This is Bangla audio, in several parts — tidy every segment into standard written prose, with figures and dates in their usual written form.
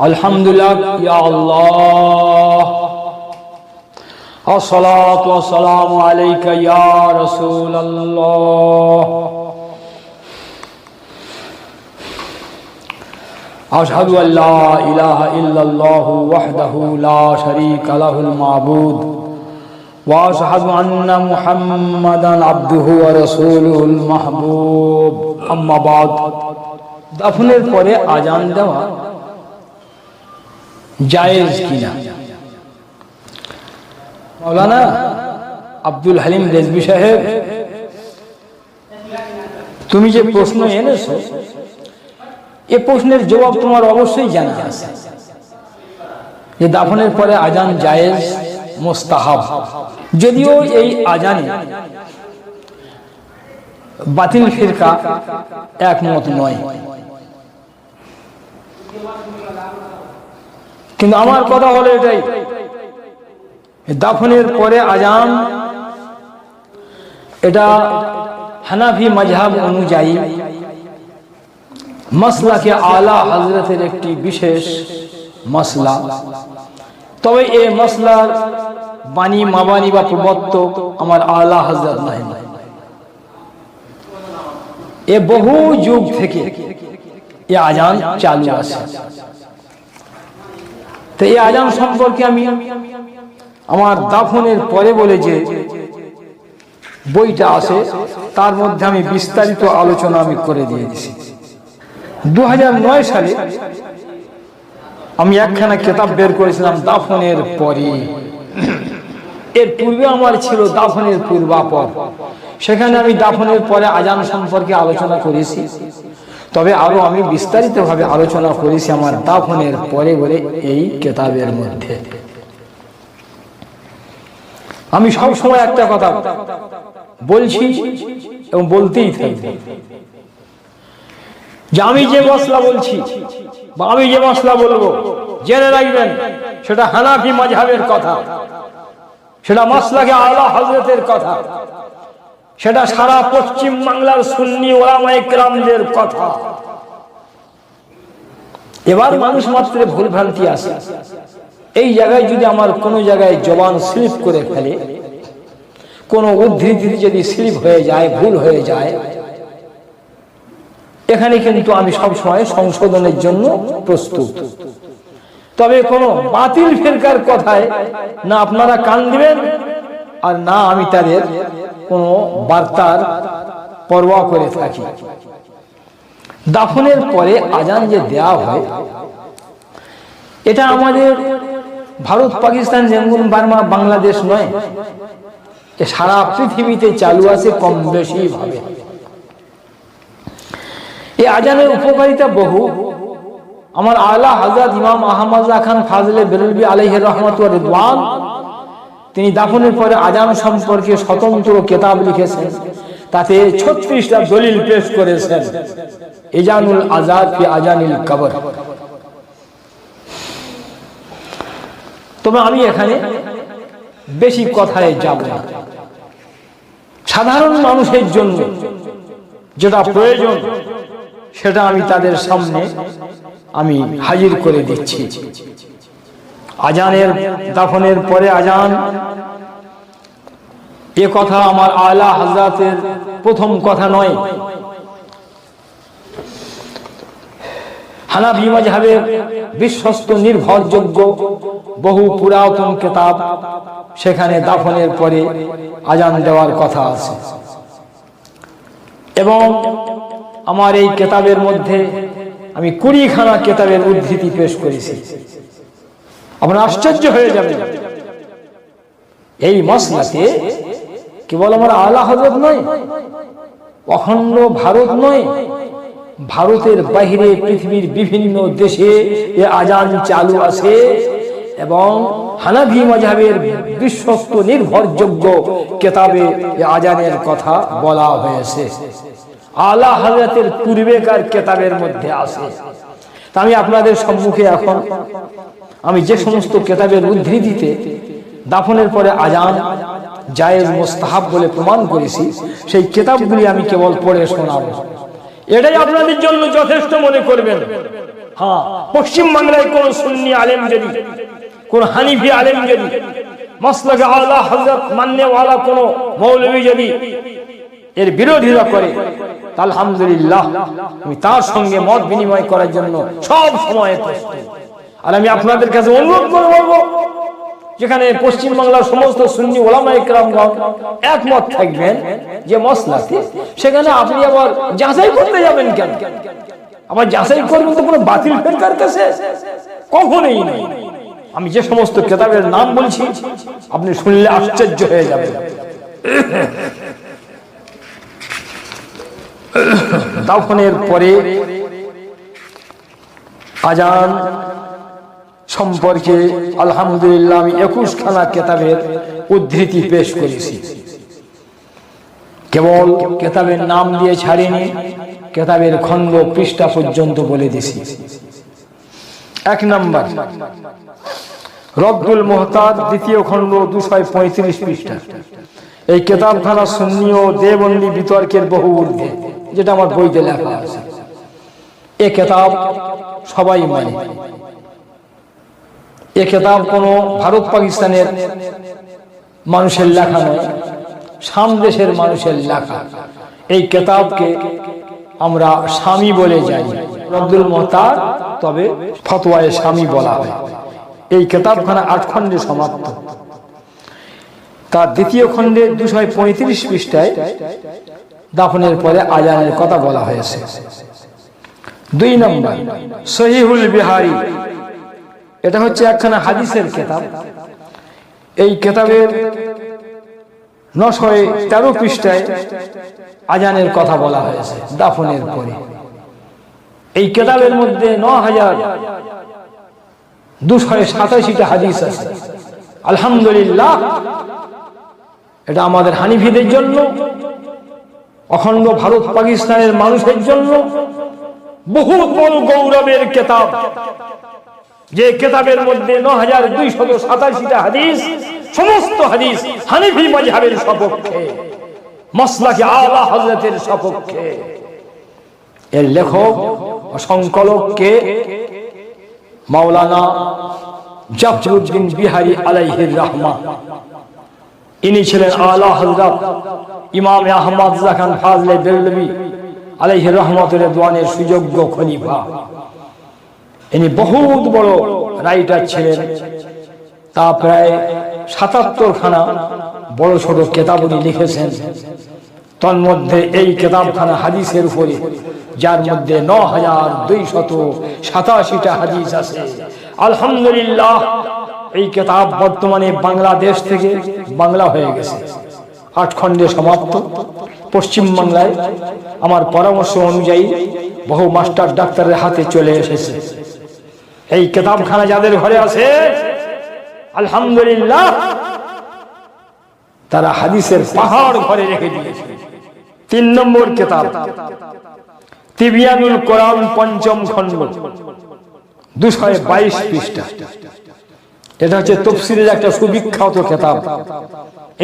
আলহামদুলিল্লাহ ইয়া আল্লাহ আসসালাতু ওয়াসসালামু আলাইকা ইয়া রাসূলুল্লাহ আশহাদু আল্লা ইলাহা ইল্লাল্লাহু ওয়াহদাহু লা শারীকা লাহুল মাবুদ ওয়া আশহাদু আন্না মুহাম্মাদান আবদুহু ওয়া রাসূলুহুল মাহবুব আম্মা বাদ। দাফনের পরে আজান দেওয়া জায়েজ কিনা? মাওলানা আব্দুল হালিম রেজভী সাহেব, তুমি যে প্রশ্ন এনেছো এ প্রশ্নের জবাব তোমার অবশ্যই জানা আছে যে দাফনের পরে আজান জায়েজ মুস্তাহাব। যদিও এই আজানে বাতিল ফিরকা একমত নয়, কিন্তু আমার কথা হলো এটাই, দাফনের পরে আজান এটা হানাফি মাযহাব অনুযায়ী মাসলাকে আলা হযরতের একটি বিশেষ মাসলা। তবে এই মাসলার বাণী মাবানি বা প্রবর্তক আমার আলা হযরত নাই। এ বহু যুগ থেকে এই আজান চালু আছে। তো এই আজান সম্পর্কে আমি আমার দাফনের পরে বলে যে বইটা আছে তার মধ্যে আমি বিস্তারিত আলোচনা আমি করে দিয়েছি। 2009 সালে আমি একখানা কিতাব বের করেছিলাম দাফনের পরে। এর পূর্বে আমার ছিল দাফনের পূর্বাপর, সেখানে আমি দাফনের পরে আজান সম্পর্কে আলোচনা করেছি। তবে আরো আমি বিস্তারিতভাবে আলোচনা করেছি আমার দাফনের পরে বলে এই কিতাবের মধ্যে। আমি সব সময় একটা কথা বলছি এবং বলতেই থাকবো যে আমি যে মসলা বলছি বা আমি যে মসলা বলবো জেনে রাখবেন সেটা হানাফি মাযহাবের কথা, সেটা মাসলাকে আলা হযরতের কথা, সেটা সারা পশ্চিম বাংলার সুন্নি ওলামায়ে কেরামদের কথা। এবার মানুষ মাত্র ভুল ভ্রান্তি আছে, এই জায়গায় যদি আমার কোনো জায়গায় জবান স্লিপ করে ফেলে, কোনো উদ্ধৃতি যদি স্লিপ হয়ে যায়, ভুল হয়ে যায়, এখানে কিন্তু আমি সব সময় সংশোধনের জন্য প্রস্তুত। তবে কোনো বাতিল ফিরকার কথায় না আপনারা কান দিবেন আর না আমি তাদের কোনো বার্তার পরোয়া করে থাকি। দাফনের পরে আজান যে দেওয়া হয় এটা আমাদের ভারত, পাকিস্তান, জেমগুন, বার্মা, বাংলাদেশ নয়, এ সারা পৃথিবীতে চালু আছে কম বেশি ভাবে। এই আজানের উপকারিতা বহু। আমার আলা হযরত ইমাম আহমদ খান ফাজলে বেরেলভী আলাইহি রহমাত ওয়া রিদওয়ান তিনি দাফনের পরে আজান সম্পর্কে স্বতন্ত্র কিতাব লিখেছেন, তাতে 36টা দলিল পেশ করেছেন। ইজানুল আজাদ ফি আজানিল কবর। তবে আমি এখানে বেশি কথায় যাব না, সাধারণ মানুষের জন্য যেটা প্রয়োজন সেটা আমি তাদের সামনে আমি হাজির করে দিচ্ছি। আজানের দাফনের পরে আজান এ কথা আমার আলা হযরতের প্রথম কথা নয়। হানাফি মাযহাবের বিশ্বস্ত নির্ভরযোগ্য বহু পুরাতন কিতাব, সেখানে দাফনের পরে আজান দেওয়ার কথা আছে। এবং আমার এই কিতাবের মধ্যে আমি 20খানা কিতাবের উদ্ধৃতি পেশ করেছি। আপনারা আশ্চর্য হয়ে যাবেন, এই মাসলাকে কেবল আমার আলা হযরত নয়, অখণ্ড ভারত নয়, ভারতের বাইরে পৃথিবীর বিভিন্ন দেশে এ আজান চালু আছে। এবং হানাফি মাযহাবের বিশ্বস্ত নির্ভরযোগ্য কিতাবে এ আজানের কথা বলা হয়েছে। আলা হযরতের পূর্বেকার কিতাবের মধ্যে আছে। তা আমি আপনাদের সম্মুখে এখন আমি যে সমস্ত কিতাবের উদ্ধৃতিতে দাফনের পরে আজান জায়েজ মুস্তাহাব বলে প্রমাণ করেছি, সেই কিতাবগুলি আমি কেবল পড়ে শোনাবো। এটাই আপনাদের জন্য যথেষ্ট মনে করবেন। হ্যাঁ, পশ্চিম বাংলায় কোন সুন্নি আলেম যদি, কোন হানিফি আলেম যদি, মাসলাকে আলা হযরত মাননেওয়ালা কোন মৌলভী যদি এর বিরোধিতা করে, আলহামদুলিল্লাহ আমি তার সঙ্গে মত বিনিময় করার জন্য সব সময় প্রস্তুত। আর আমি আপনাদের কাছে অনুরোধ করে বলবো, যেখানে পশ্চিম বাংলার সমস্ত সুন্নি ওলামায়ে কেরামগণ একমত থাকবেন যে মসলাতে, সেখানে আপনি আবার যাচাই করতে যাবেন কেন? আবার যাচাই করবেন তো কোনো বাতিল ফেরকার কাছে? কখনোই নেই। আমি যে সমস্ত কিতাবের নাম বলছি আপনি শুনলে আশ্চর্য হয়ে যাবেন। দাফনের পরে আজান সম্পর্কে আলহামদুলিল্লাহ আমি 21 খানা কিতাবের উদ্ধৃতি পেশ করেছি। কেবল কিতাবের নাম দিয়ে ছাড়িনি, কিতাবের খণ্ড পৃষ্ঠা পর্যন্ত বলে দিছি। 1 নম্বর রদ্দুল মুহতাজ, দ্বিতীয় খণ্ড, 235 পৃষ্ঠা। এই কিতাবখানা সুন্নি ও দেওবন্দি বিতর্কের বহু ঊর্ধ্বে, যেটা আমার বইতে লেখা আছে। এই কিতাব সবাই মানে। এই কিতাব কোনো ভারত পাকিস্তানের মানুষের লেখা নয়, শাম দেশের মানুষের লেখা। এই কিতাবকে আমরা স্বামী বলে জানি, রদ্দুল মুহতাজ, তবে ফতোয়ায়ে স্বামী বলা হয়। এই কিতাবখানা 8 খণ্ডে সমাপ্ত। তার দ্বিতীয় খণ্ডে 235 পৃষ্ঠায় দাফনের পরে আজানের কথা বলা হয়েছে। 2 নম্বর সহিহুল বিহারী, এটা হচ্ছে একখানা হাদিসের কিতাব। এই কিতাবের 913 পৃষ্ঠায় আজানের কথা বলা হয়েছে দাফনের পরে। এই কিতাবের মধ্যে 9287টা হাদিস আছে। আলহামদুলিল্লাহ, এটা আমাদের হানিফিদের জন্য, অখণ্ড ভারত পাকিস্তানের মানুষের জন্য বহুত বড় গৌরবের কিতাব। যে কিতাবের মধ্যে 9287টা হাদিস, সমস্ত হাদিস হানিফি মাযহাবের সপক্ষে, মাসলাকে আলা হযরতের সপক্ষে। এর লেখক ও সংকলক কে? মাওলানা জাফরউদ্দিন বিহারী আলাইহির রাহমা। ইনি ছিলেন আলা হযরত ইমাম আহমদ খান ফাজলে বেরলভী আলাইহির রহমাতুর রিদওয়ানের সুযোগ্য খলিফা। ইনি বহুত বড় রাইটার ছিলেন। তা প্রায় 77 খানা বড় ছোট কিতাব উনি লিখেছেন। তন্মধ্যে এই কিতাবখানা হাদিসের উপরে, যার মধ্যে 9287টা হাদিস আছে। আলহামদুলিল্লাহ, এই কিতাব বর্তমানে বাংলাদেশ থেকে বাংলা হয়ে গেছে, 8 খণ্ডে সমাপ্ত। পশ্চিম বাংলায় আমার পরামর্শ অনুযায়ী বহু মাস্টার ডাক্তারের হাতে চলে এসেছে। এই কিতাবখানা যাদের ঘরে আছে আলহামদুলিল্লাহ, তারা হাদিসের পাহাড় ঘরে রেখে দিয়েছে। 3 নম্বর কিতাব তিবিয়ানুল কোরআন, 5ম খণ্ড, 222 পৃষ্ঠা। এটা হচ্ছে তাফসীরের একটা সুবিখ্যাত কিতাব।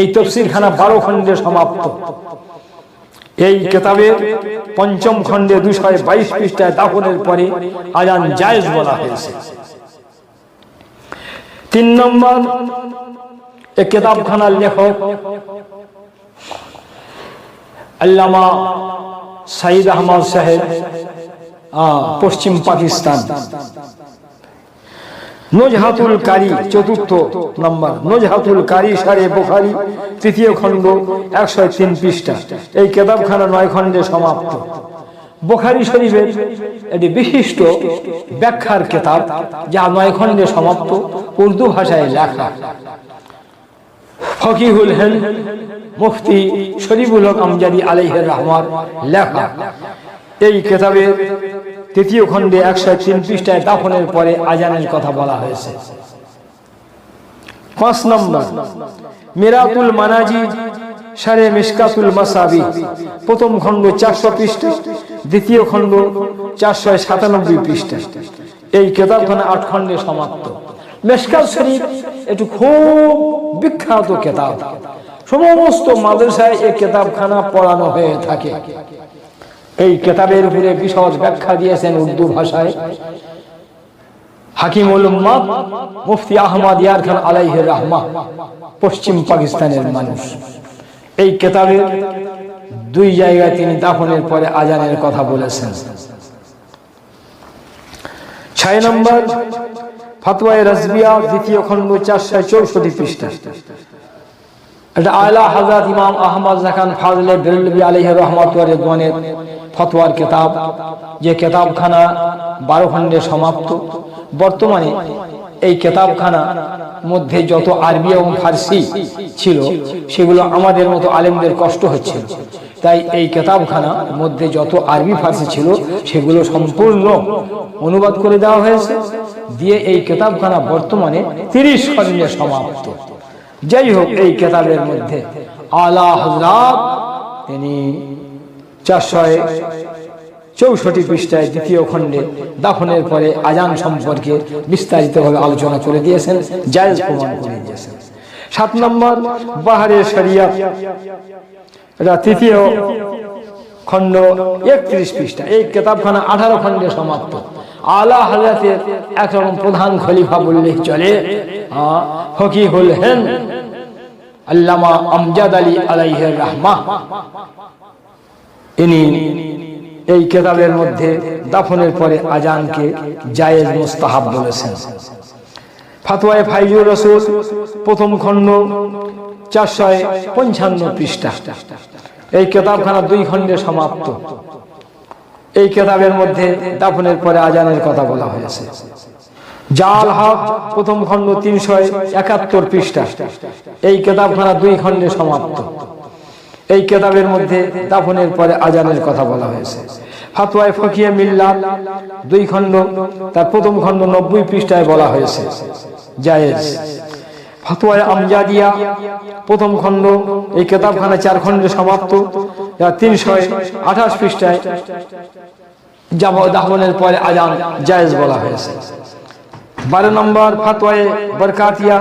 এই তাফসীরখানা 12 খণ্ডে সমাপ্ত। এই কিতাবের 5ম খণ্ডে 222 পৃষ্ঠায় দাফনের পরে আজান জায়েজ বলা হয়েছে। 3 নম্বর এই কিতাবখানার লেখক আল্লামা সাইদ আহমদ সাহেব, পশ্চিম পাকিস্তান। নুজহাতুল কারি, 4র্থ নম্বর নুজহাতুল কারি শারে বুখারী, 3য় খণ্ড, 103 পৃষ্ঠা। এই কিতাবখানা 9 খণ্ডে সমাপ্ত। বুখারী শরীফের একটি বিশিষ্ট ব্যাখ্যার কিতাব, যা 9 খণ্ডে সমাপ্ত, উর্দু ভাষায় লেখা। ফকিহুল হিন্দ মুফতি শরীফুল হক আমজাদি আলাইহির রহমার লেখা। এই কিতাবের 3য় খণ্ডে 103 পৃষ্ঠায় দাফনের পরে আজানের কথা বলা হয়েছে। 5 নম্বর মিরাতুল মানাজি শারে মিশকাতুল মাসাবি, 1ম খণ্ড 400 পৃষ্ঠা, 2য় খণ্ড 497 পৃষ্ঠা। এই কিতাবখানা 8 খণ্ডে সমাপ্ত। মিশকাত শরীফ একটু খুব বিখ্যাত কিতাব। সমস্ত মাদ্রাসায় এই কিতাবখানা পড়ানো হয়ে থাকে। এই কিতাবের উপরে বিশদ ব্যাখ্যা দিয়েছেন উর্দু ভাষায় হাকিমুল উম্মাহ মুফতি আহমদ ইয়ার খান আলাইহির রাহমাহ, পশ্চিম পাকিস্তানের মানুষ। এই কিতাবের 2 জায়গায় তিনি দাফনের পরে আজানের কথা বলেছেন। 6 নম্বর ফতোয়ায়ে রাজবিয়া, দ্বিতীয় খণ্ড, 464 পৃষ্ঠা। এটা আলা হযরত ইমাম আহমদ জাকান ফাজলে বেরেলভী আলাইহি রাহমাত ওয়া রিদওয়ানের ফতোয়ার কিতাব, যে কিতাবখানা 12 খণ্ডে সমাপ্ত। বর্তমানে এই কিতাবখানা মধ্যে যত আরবি এবং ফার্সি ছিল সেগুলো আমাদের মতো আলেমদের কষ্ট হচ্ছিল, তাই এই কিতাবখানা মধ্যে যত আরবি ফার্সি ছিল সেগুলো সম্পূর্ণ অনুবাদ করে দেওয়া হয়েছে, দিয়ে এই কিতাবখানা বর্তমানে 30 খণ্ডে সমাপ্ত। যাই হোক, এই কিতাবের মধ্যে আলা হযরত তিনি 464 পৃষ্ঠায় দ্বিতীয় খণ্ডে দাফনের পরে আজান সম্পর্কে বিস্তারিতভাবে আলোচনা করে দিয়েছেন, জায়েজ প্রমাণ করে দিয়েছেন। 7 নম্বর বাহারে শরিয়ত, এটা তৃতীয় খণ্ড, 31 পৃষ্ঠা। এই কিতাবখানা 18 খণ্ডে সমাপ্ত। আলা হযরতের একরকম প্রধান খলিফা বললেই চলে, ফকিহুল হিন্দ আল্লামা আমজাদ আলী আলাইহির রাহমাহ, ইনি এই কিতাবের মধ্যে দাফনের পরে আজানকে জায়েজ মুস্তাহাব বলেছেন। ফতোয়ায়ে ফাইজুর রাসূল, প্রথম খণ্ড, 455 পৃষ্ঠা। এই কিতাবখানা 2 খণ্ডে সমাপ্ত। এই কিতাবের মধ্যে দাফনের পরে আজানের কথা বলা হয়েছে। জাল হক, প্রথম খণ্ড, 371 পৃষ্ঠা। এই কিতাবখানা 2 খণ্ডে সমাপ্ত। এই কিতাবের মধ্যে দাফনের পরে আজানের কথা বলা হয়েছে। ফতোয়ায়ে ফকিহে মিল্লাত, 2 খণ্ড, তার প্রথম খণ্ড 90 পৃষ্ঠায় বলা হয়েছে জায়েজ। ফতোয়ায়ে আমজাদিয়া, প্রথম খণ্ড, এই কিতাবখানা 4 খণ্ডে সমাপ্ত, 328 পৃষ্ঠায় দাফনের পরে আজান জায়েজ বলা হয়েছে। 12 নম্বর ফতোয়ায়ে বরকাতিয়া,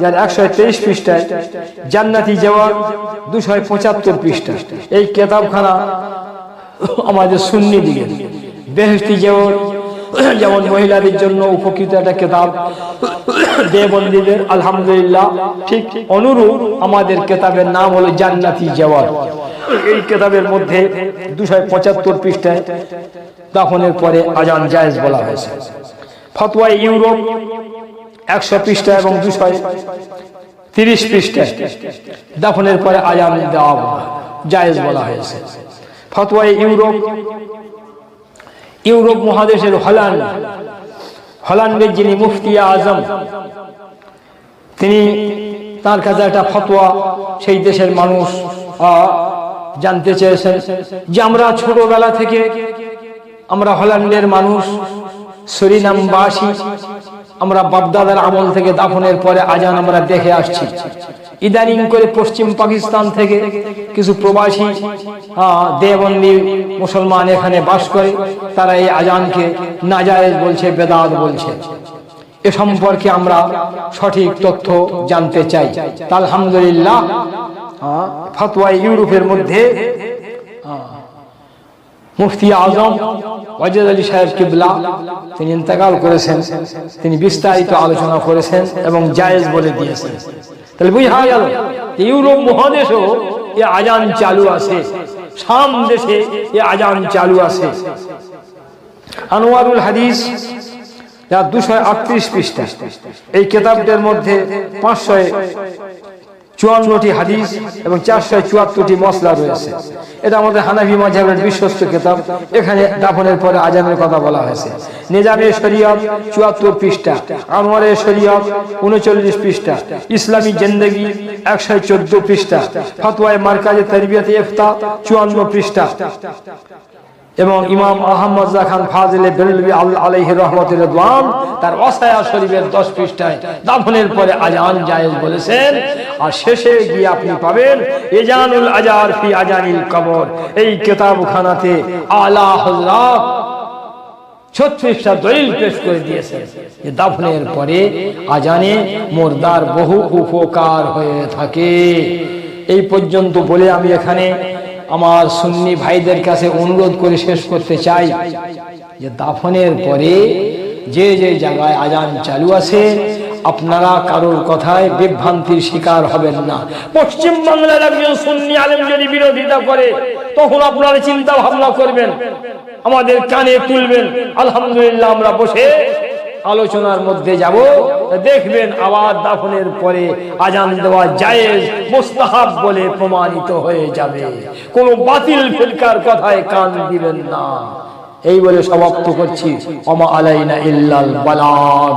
যার 123 পৃষ্ঠায় জান্নাতি জওয়াব, 275 পৃষ্ঠা। এই কিতাবখানা আমাদের সুন্নি দিকে বেহেশতি জওয়াব, যেমন মহিলাদের জন্য উপকৃত একটা কিতাব, দেওবন্দীদের আলহামদুলিল্লাহ ঠিক অনুরূপ আমাদের কিতাবের নাম হলো জান্নাতি জওয়াব। এই কিতাবের মধ্যে 275 পৃষ্ঠায় দাফনের পরে আজান জায়েজ বলা হয়েছে। ফতোয়ায়ে ইউরোপ, 100 পৃষ্ঠা এবং 230 পৃষ্ঠায় দাফনের পরে আজান দেওয়া জায়েজ বলা হয়েছে। ফতোয়ায়ে ইউরোপ মহাদেশের হল্যান্ডের যিনি মুফতি আজম, তিনি তার কাছে একটা ফতোয়া সেই দেশের মানুষ জানতে চেয়েছেন যে আমরা ছোটবেলা থেকে আমরা হল্যান্ডের মানুষ, সুরিনামবাসী, আমরা বাপদাদার আমল থেকে দাফনের পরে আজান আমরা দেখে আসছি। ইদানিং করে পশ্চিম পাকিস্তান থেকে কিছু প্রবাসী দেওবন্দি মুসলমান এখানে বাস করে, তারা এই আজানকে নাজায়েজ বলছে, বেদাত বলছে। এ সম্পর্কে আমরা সঠিক তথ্য জানতে চাই। আলহামদুলিল্লাহ, ফতোয়ায়ে ইউরোপের মধ্যে মুফতি আজম ওয়াজেদ আলী সাহেব কিবলা, তিনি ইন্তেকাল করেছেন, তিনি বিস্তারিত আলোচনা করেছেন এবং জায়েজ বলে দিয়েছেন। তাহলে বুঝা গেল ইউরোপ মহাদেশেও এ আজান চালু আছে, শাম দেশে এ আজান চালু আছে। আনোয়ারুল হাদিস, 238 পৃষ্ঠা। এই কিতাবটার মধ্যে 554টি হাদিস এবং 474টি মসলা রয়েছে। এটা আমাদের হানাফি মাযহাবের বিশ্বস্ত কিতাব। এখানে দাফনের পরে আজানের কথা বলা হয়েছে। নিজামে শরিয়ত, 74 পৃষ্ঠা। আনোয়ারে শরিয়ত, 39 পৃষ্ঠা। ইসলামী জিন্দেগি, 114 পৃষ্ঠা। ফতোয়ায়ে মারকাজে তারবিয়াতে ইফতা, 54 পৃষ্ঠা। এবং ইমাম আহমদ খান ফাজলে বেরেলভী আলাইহি রাহমাতুর রিদওয়ান তার ওয়াসায়া শরীফের 10 পৃষ্ঠায় দাফনের পরে আজান জায়েজ বলেছেন। আর শেষে গিয়ে আপনি পাবেন ইজানুল আজার ফি আজানিল কবর। এই কিতাবখানাতে আলা হযরত 36টা দলিল পেশ করে দিয়েছেন যে দাফনের পরে আজানে মুর্দার বহু উপকার হয়ে থাকে। এই পর্যন্ত বলে আমি এখানে আমার সুন্নি ভাইদের কাছে অনুরোধ করে শেষ করতে চাই যে দাফনের পরে যে যে জায়গায় আজান চালু আছে আপনারা কারোর কথায় বিভ্রান্তির শিকার হবেন না। পশ্চিম বাংলার একজন সুন্নি আলেম যদি বিরোধিতা করে তখন আপনারা চিন্তা ভাবনা করবেন, আমাদের কানে তুলবেন। আলহামদুলিল্লাহ আমরা বসে আলোচনার মধ্যে যাব, দেখবেন আওয়াজ দাফনের পরে আজান দেওয়া জায়েজ মুস্তাহাব বলে প্রমাণিত হয়ে যাবে। কোন বাতিল ফিরকার কথায় কান দিবেন না। এই বলে সমাপ্ত করছি। ওমা আলাইনা ইল্লাল বালাগ।